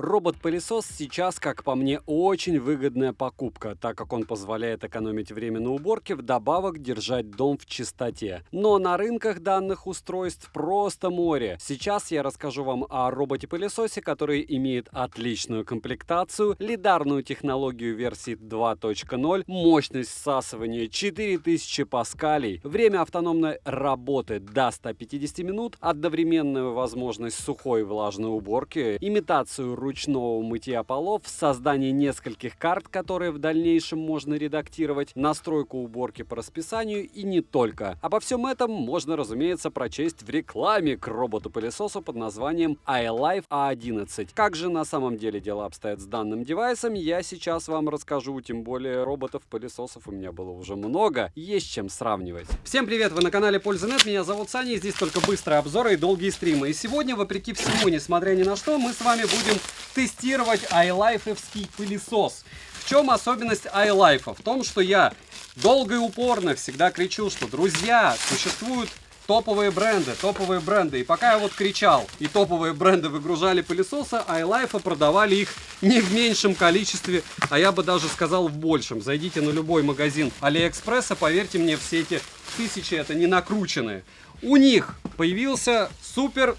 Робот-пылесос сейчас, как по мне, очень выгодная покупка, так как он позволяет экономить время на уборке, вдобавок держать дом в чистоте. Но на рынках данных устройств просто море. Сейчас я расскажу вам о роботе-пылесосе, который имеет отличную комплектацию, лидарную технологию версии 2.0, мощность всасывания 4000 паскалей, время автономной работы до 150 минут, одновременную возможность сухой и влажной уборки, имитацию ручного мытья полов, создание нескольких карт, которые в дальнейшем можно редактировать, настройку уборки по расписанию и не только. Обо всем этом можно, разумеется, прочесть в рекламе к роботу-пылесосу под названием iLife A11. Как же на самом деле дела обстоят с данным девайсом, я сейчас вам расскажу, тем более роботов-пылесосов у меня было уже много, есть чем сравнивать. Всем привет, вы на канале Польза.нет, меня зовут Саня, и здесь только быстрые обзоры и долгие стримы. И сегодня, вопреки всему, несмотря ни на что, мы с вами будем тестировать iLife-овский пылесос. В чем особенность iLife? В том, что я долго и упорно всегда кричу, что, друзья, существуют топовые бренды. И пока я вот кричал, и топовые бренды выгружали пылесосы, iLife продавали их не в меньшем количестве, а я бы даже сказал в большем. Зайдите на любой магазин Алиэкспресса, поверьте мне, все эти тысячи это не накрученные. У них появился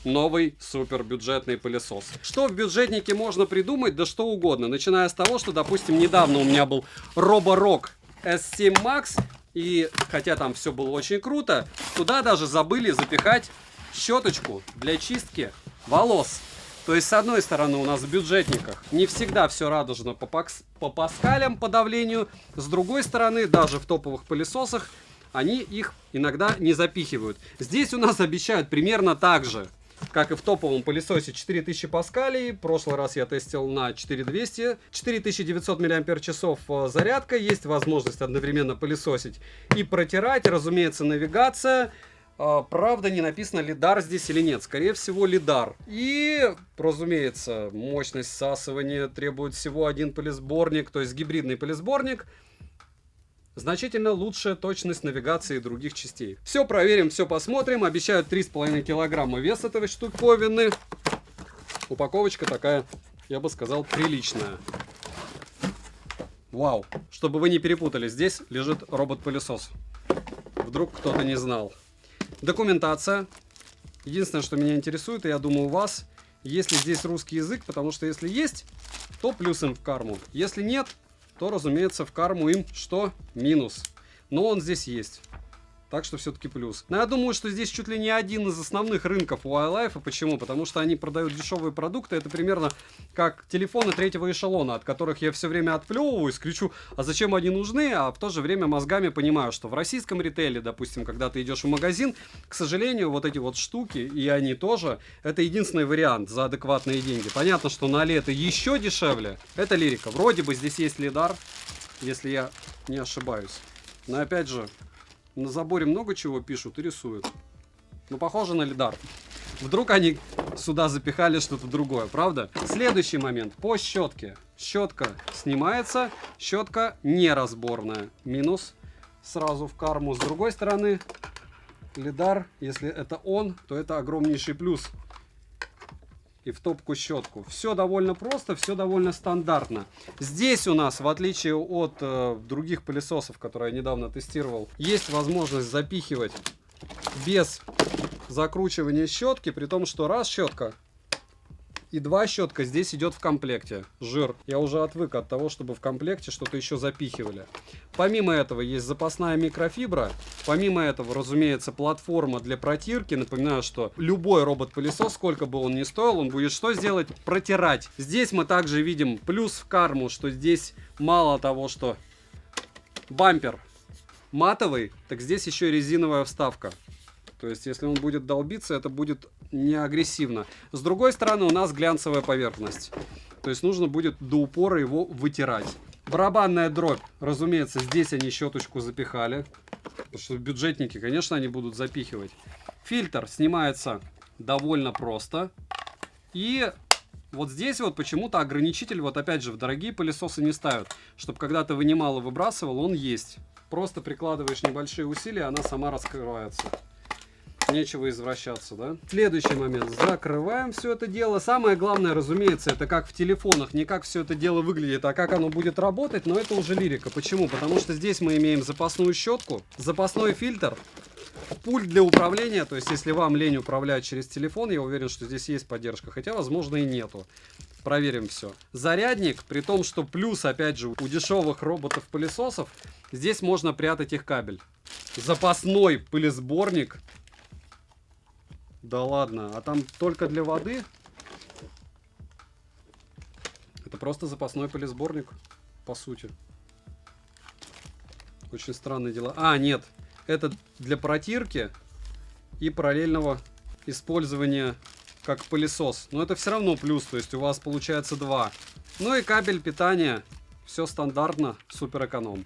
новый супер бюджетный пылесос. Что в бюджетнике можно придумать? Да что угодно. Начиная с того, что, допустим, недавно у меня был Roborock S7 Max. И хотя там все было очень круто, туда даже забыли запихать щеточку для чистки волос. То есть, с одной стороны, у нас в бюджетниках не всегда все радужно по паскалям, по давлению. С другой стороны, даже в топовых пылесосах они их иногда не запихивают. Здесь у нас обещают примерно так же, как и в топовом пылесосе, 4000 паскалей. В прошлый раз я тестил на 4200. 4900 мАч зарядка. Есть возможность одновременно пылесосить и протирать. Разумеется, навигация. Правда, не написано, лидар здесь или нет. Скорее всего, лидар. И, разумеется, мощность всасывания требует всего один пылесборник, то есть гибридный пылесборник. Значительно лучшая точность навигации и других частей. Все проверим, все посмотрим. Обещают 3,5 килограмма вес этой штуковины. Упаковочка такая, я бы сказал, приличная. Вау! Чтобы вы не перепутали, здесь лежит робот-пылесос. Вдруг кто-то не знал. Документация. Единственное, что меня интересует, и я думаю, у вас, есть ли здесь русский язык, потому что если есть, то плюс им в карму. Если нет, то, разумеется, в карму им что? Минус. Но он здесь есть. Так что все-таки плюс. Но я думаю, что здесь чуть ли не один из основных рынков у iLife. Почему? Потому что они продают дешевые продукты. Это примерно как телефоны третьего эшелона, от которых я все время отплевываюсь, кричу, а зачем они нужны? А в то же время мозгами понимаю, что в российском ритейле, допустим, когда ты идешь в магазин, к сожалению, вот эти вот штуки, и они тоже, это единственный вариант за адекватные деньги. Понятно, что на Али это еще дешевле. Это лирика. Вроде бы здесь есть лидар, если я не ошибаюсь. Но опять же, на заборе много чего пишут и рисуют. Но похоже на лидар. Вдруг они сюда запихали что-то другое, правда? Следующий момент. По щетке. Щетка снимается. Щетка неразборная. Минус сразу в карму. С другой стороны, лидар, если это он, то это огромнейший плюс. И в топку щетку. Все довольно просто, все довольно стандартно. Здесь у нас, в отличие от других пылесосов, которые я недавно тестировал, есть возможность запихивать без закручивания щетки, при том, что раз щетка и два щетка здесь идет в комплекте. Жир. Я уже отвык от того, чтобы в комплекте что-то еще запихивали. Помимо этого есть запасная микрофибра. Помимо этого, разумеется, платформа для протирки. Напоминаю, что любой робот-пылесос, сколько бы он ни стоил, он будет что сделать? Протирать. Здесь мы также видим плюс в карму, что здесь мало того, что бампер матовый, так здесь еще и резиновая вставка. То есть, если он будет долбиться, это будет не агрессивно. С другой стороны, у нас глянцевая поверхность. То есть, нужно будет до упора его вытирать. Барабанная дробь. Разумеется, здесь они щеточку запихали. Потому что в бюджетнике, конечно, они будут запихивать. Фильтр снимается довольно просто. И вот здесь вот почему-то ограничитель, вот опять же, в дорогие пылесосы не ставят. Чтобы когда ты вынимал и выбрасывал, он есть. Просто прикладываешь небольшие усилия, она сама раскрывается. нечего извращаться, да? Следующий момент. Закрываем все это дело. Самое главное, разумеется, это как в телефонах. Не как все это дело выглядит, а как оно будет работать. Но это уже лирика. Почему? Потому что здесь мы имеем запасную щетку, запасной фильтр, пульт для управления. То есть, если вам лень управлять через телефон, я уверен, что здесь есть поддержка. Хотя, возможно, и нету. Проверим все. Зарядник, при том, что плюс, опять же, у дешевых роботов-пылесосов, здесь можно прятать их кабель. Запасной пылесборник. Да ладно, а там только для воды? Это просто запасной пылесборник, по сути. Очень странные дела. А, нет, это для протирки и параллельного использования как пылесос. Но это все равно плюс, то есть у вас получается два. Ну и кабель питания. Все стандартно, супер эконом.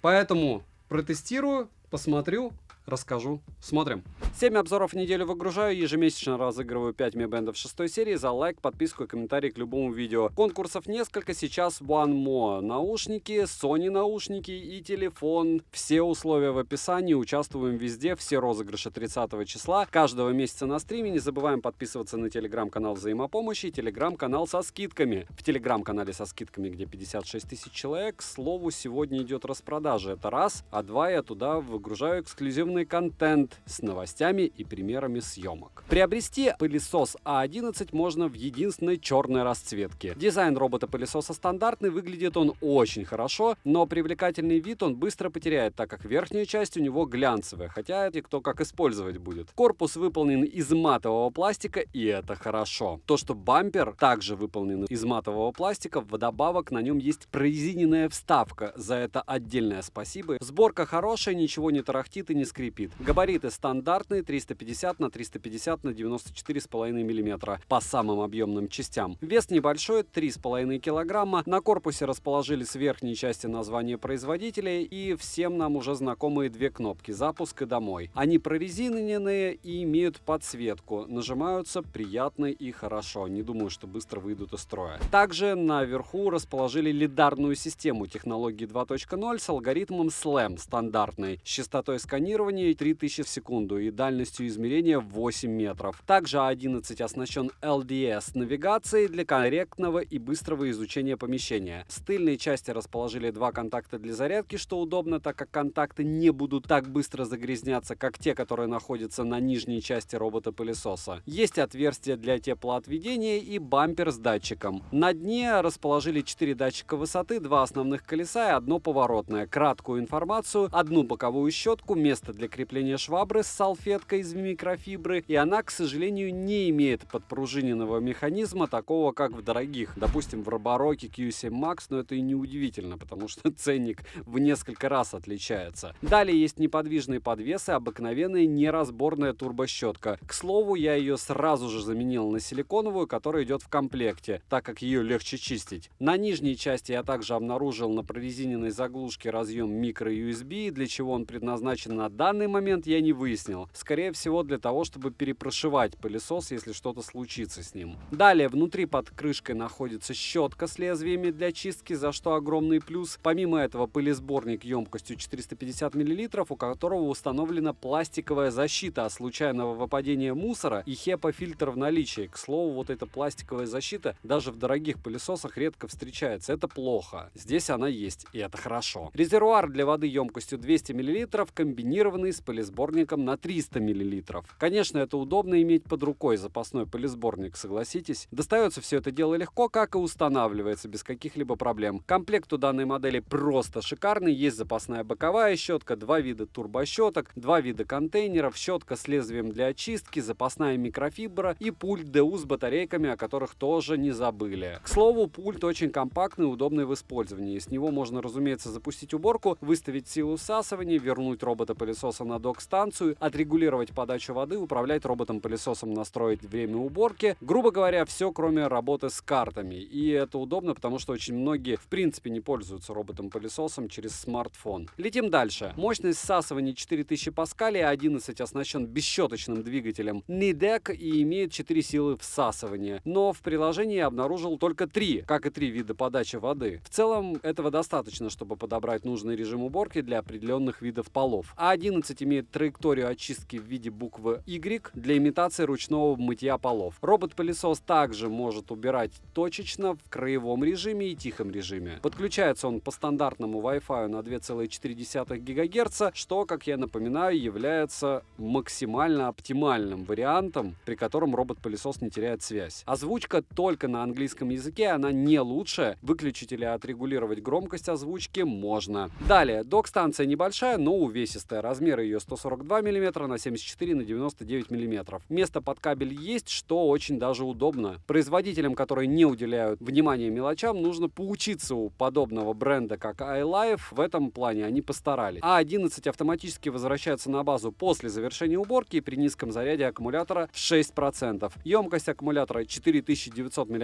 Поэтому протестирую, посмотрю, расскажу. Смотрим. 7 обзоров в неделю выгружаю, ежемесячно разыгрываю 5 Mi Band 6 серии за лайк, подписку и комментарий к любому видео. Конкурсов несколько, сейчас One More. Наушники, Sony наушники и телефон. Все условия в описании, участвуем везде, все розыгрыши 30 числа. Каждого месяца на стриме, не забываем подписываться на телеграм-канал взаимопомощи и телеграм-канал со скидками. В телеграм-канале со скидками, где 56 тысяч человек, к слову, сегодня идет распродажа. Это раз, а два, я туда выгружаю эксклюзивный контент с новостями и примерами съемок. Приобрести пылесос А11 можно в единственной черной расцветке. Дизайн робота-пылесоса стандартный, выглядит он очень хорошо, но привлекательный вид он быстро потеряет, так как верхняя часть у него глянцевая, хотя это кто как использовать будет. Корпус выполнен из матового пластика, и это хорошо. То, что бампер также выполнен из матового пластика, вдобавок на нем есть прорезиненная вставка, за это отдельное спасибо. Сборка хорошая, ничего не тарахтит и не скрипит. Габариты стандартные, 350 на 350 на 94,5 мм по самым объемным частям. Вес небольшой, 3,5 кг. На корпусе расположили с верхней части название производителя и всем нам уже знакомые две кнопки «Запуск» и «Домой». Они прорезиненные и имеют подсветку. Нажимаются приятно и хорошо. Не думаю, что быстро выйдут из строя. Также наверху расположили лидарную систему технологии 2.0 с алгоритмом SLAM стандартный, с частотой сканирования 3000 в секунду и дальностью измерения 8 метров. Также А11 оснащен LDS навигацией для корректного и быстрого изучения помещения. С тыльной части расположили два контакта для зарядки, что удобно, так как контакты не будут так быстро загрязняться, как те, которые находятся на нижней части робота-пылесоса. Есть отверстие для теплоотведения и бампер с датчиком. На дне расположили 4 датчика высоты, 2 основных колеса и одно поворотное. Краткую информацию, одну боковую щетку, место для крепления швабры с салфеткой из микрофибры, и она, к сожалению, не имеет подпружиненного механизма, такого как в дорогих, допустим, в Робороке Q7 Max, но это и не удивительно, потому что ценник в несколько раз отличается. Далее есть неподвижные подвесы, обыкновенная неразборная турбощетка. К слову, я ее сразу же заменил на силиконовую, которая идет в комплекте, так как ее легче чистить. На нижней части я также обнаружил на прорезиненной заглушке разъем micro-USB, для чего он предназначен на данный момент, я не выяснил. Скорее всего, для того, чтобы перепрошивать пылесос, если что-то случится с ним. Далее, внутри под крышкой находится щетка с лезвиями для чистки, за что огромный плюс. Помимо этого, пылесборник емкостью 450 мл, у которого установлена пластиковая защита от случайного выпадения мусора и HEPA-фильтр в наличии. К слову, вот эта пластиковая защита даже в дорогих пылесосах редко встречается. Это плохо. Здесь она есть, и это хорошо. Резервуар для воды емкостью 200 мл, комбинированный с пылесборником на 300 мл. Конечно, это удобно иметь под рукой запасной пылесборник, согласитесь? Достается все это дело легко, как и устанавливается, без каких-либо проблем. Комплект у данной модели просто шикарный. Есть запасная боковая щетка, два вида турбощеток, два вида контейнеров, щетка с лезвием для очистки, запасная микрофибра и пульт DU с батарейками, о которых тоже не забыли. К слову, пульт очень компактный и удобный в использовании. С него можно, разумеется, запустить уборку, выставить силу всасывания, вернуть робота-пылесоса на док-станцию, отрегулировать подачу воды, управлять роботом-пылесосом, настроить время уборки. Грубо говоря, все, кроме работы с картами. И это удобно, потому что очень многие, в принципе, не пользуются роботом-пылесосом через смартфон. Летим дальше. Мощность всасывания 4000 паскалей, А11 оснащен бесщеточным двигателем NIDEC и имеет 4 силы всасывания. Но в приложении я обнаружил только 3, как и 3 вида подачи воды. В целом, этого достаточно, чтобы подобрать нужный режим уборки для определенных видов полов. А11 A11 имеет траекторию очистки в виде буквы Y для имитации ручного мытья полов. Робот-пылесос также может убирать точечно в краевом режиме и тихом режиме. Подключается он по стандартному Wi-Fi на 2,4 ГГц, что, как я напоминаю, является максимально оптимальным вариантом, при котором робот-пылесос не теряет связь. Озвучка только на английском языке, она не лучшая. Выключить или отрегулировать громкость озвучки можно. Далее, док-станция небольшая, но увесистая. Размеры ее 142 мм на 74 на 99 мм. Место под кабель есть, что очень даже удобно. Производителям, которые не уделяют внимания мелочам, нужно поучиться у подобного бренда, как iLife. В этом плане они постарались. А11 автоматически возвращается на базу после завершения уборки и при низком заряде аккумулятора в 6%. Емкость аккумулятора 4900 мАч.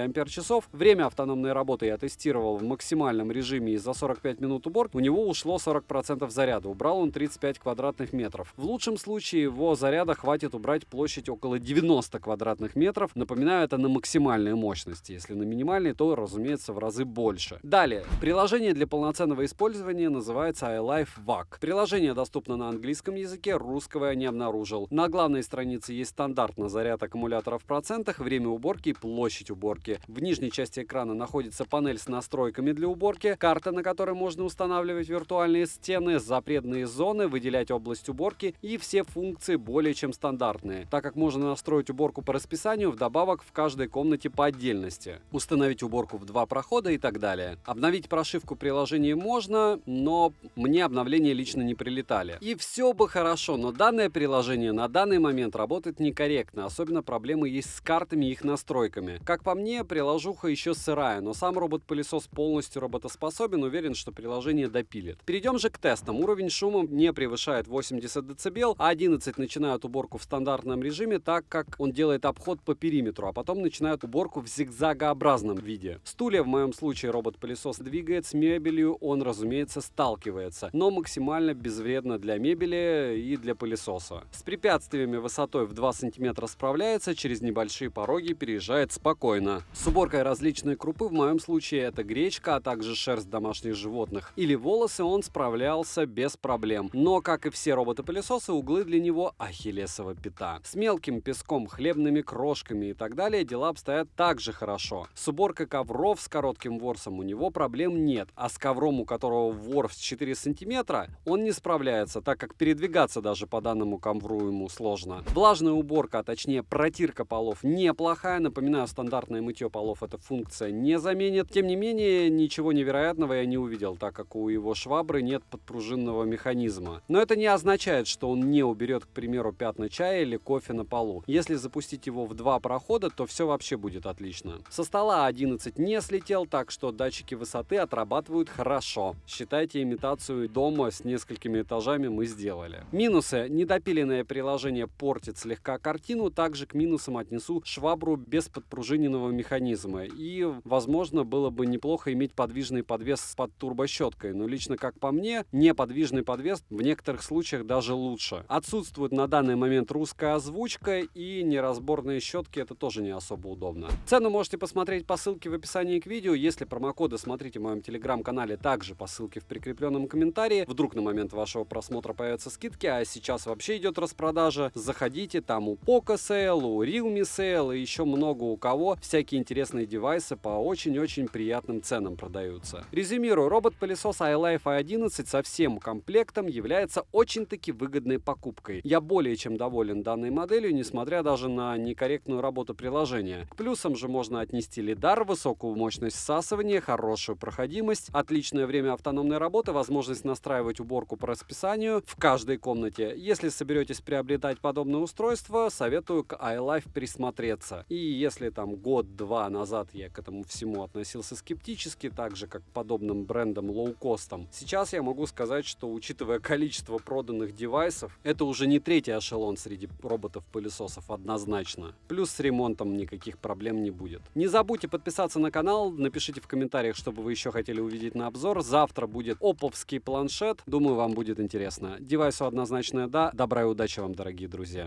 Время автономной работы я тестировал в максимальном режиме, и за 45 минут уборки у него ушло 40% заряда. Убрал он 35 квадратных метров. В лучшем случае его заряда хватит убрать площадь около 90 квадратных метров. Напоминаю, это на максимальной мощности. Если на минимальной, то, разумеется, в разы больше. Далее. Приложение для полноценного использования называется iLife VAC. Приложение доступно на английском языке, русского я не обнаружил. На главной странице есть стандартно заряд аккумулятора в процентах, время уборки и площадь уборки. В нижней части экрана находится панель с настройками для уборки, карта, на которой можно устанавливать виртуальные стены, запретные зоны, выделять область уборки, и все функции более чем стандартные, так как можно настроить уборку по расписанию, вдобавок в каждой комнате по отдельности, установить уборку в 2 прохода и так далее. Обновить прошивку приложения можно, но мне обновления лично не прилетали. И все бы хорошо, но данное приложение на данный момент работает некорректно, особенно проблемы есть с картами и их настройками. Как по мне, приложуха еще сырая, но сам робот-пылесос полностью работоспособен, уверен, что приложение допилит. Перейдем же к тестам. Уровень шума не превышает 80 дБ, а 11 начинают уборку в стандартном режиме, так как он делает обход по периметру, а потом начинают уборку в зигзагообразном виде. Стулья в моем случае робот-пылесос двигает, с мебелью он, разумеется, сталкивается, но максимально безвредно для мебели и для пылесоса. С препятствиями высотой в 2 см справляется, через небольшие пороги переезжает спокойно. С уборкой различной крупы в моем случае это гречка, а также шерсть домашних животных или волосы он справлялся без проблем. Но, как и все роботы-пылесосы, углы для него ахиллесова пята. С мелким песком, хлебными крошками и так далее дела обстоят также хорошо. С уборкой ковров с коротким ворсом у него проблем нет, а с ковром, у которого ворс 4 см, он не справляется, так как передвигаться даже по данному ковру ему сложно. Влажная уборка, а точнее протирка полов, неплохая. Напоминаю, стандартное мытье полов эта функция не заменит. Тем не менее, ничего невероятного я не увидел, так как у его швабры нет подпружинного механизма. Но это не означает, что он не уберет, к примеру, пятна чая или кофе на полу. Если запустить его в 2 прохода, то все вообще будет отлично. Со стола A11 не слетел, так что датчики высоты отрабатывают хорошо. Считайте, имитацию дома с несколькими этажами мы сделали. Минусы. Недопиленное приложение портит слегка картину. Также к минусам отнесу швабру без подпружиненного механизма. И, возможно, было бы неплохо иметь подвижный подвес под турбощеткой. Но лично, как по мне, неподвижный подвес в некоторых случаях даже лучше. Отсутствует на данный момент русская озвучка, и неразборные щетки — это тоже не особо удобно. Цену можете посмотреть по ссылке в описании к видео. Если промокоды, смотрите в моем телеграм-канале, также по ссылке в прикрепленном комментарии. Вдруг на момент вашего просмотра появятся скидки, а сейчас вообще идет распродажа. Заходите, там у Poco Sale, у Realme Sale и еще много у кого всякие интересные девайсы по очень-очень приятным ценам продаются. Резюмирую, робот-пылесос iLife A11 со всем комплектом является очень-таки выгодной покупкой. Я более чем доволен данной моделью, несмотря даже на некорректную работу приложения. К плюсам же можно отнести лидар, высокую мощность всасывания, хорошую проходимость, отличное время автономной работы, возможность настраивать уборку по расписанию в каждой комнате. Если соберетесь приобретать подобное устройство, советую к iLife присмотреться. И если там год-два назад я к этому всему относился скептически, так же как к подобным брендам лоукостам, сейчас я могу сказать, что, учитывая количество проданных девайсов, это уже не третий эшелон среди роботов-пылесосов однозначно. Плюс с ремонтом никаких проблем не будет. Не забудьте подписаться на канал, напишите в комментариях, что бы вы еще хотели увидеть на обзор. Завтра будет оповский планшет, думаю, вам будет интересно. Девайсу однозначное да. Добра и удачи вам, дорогие друзья.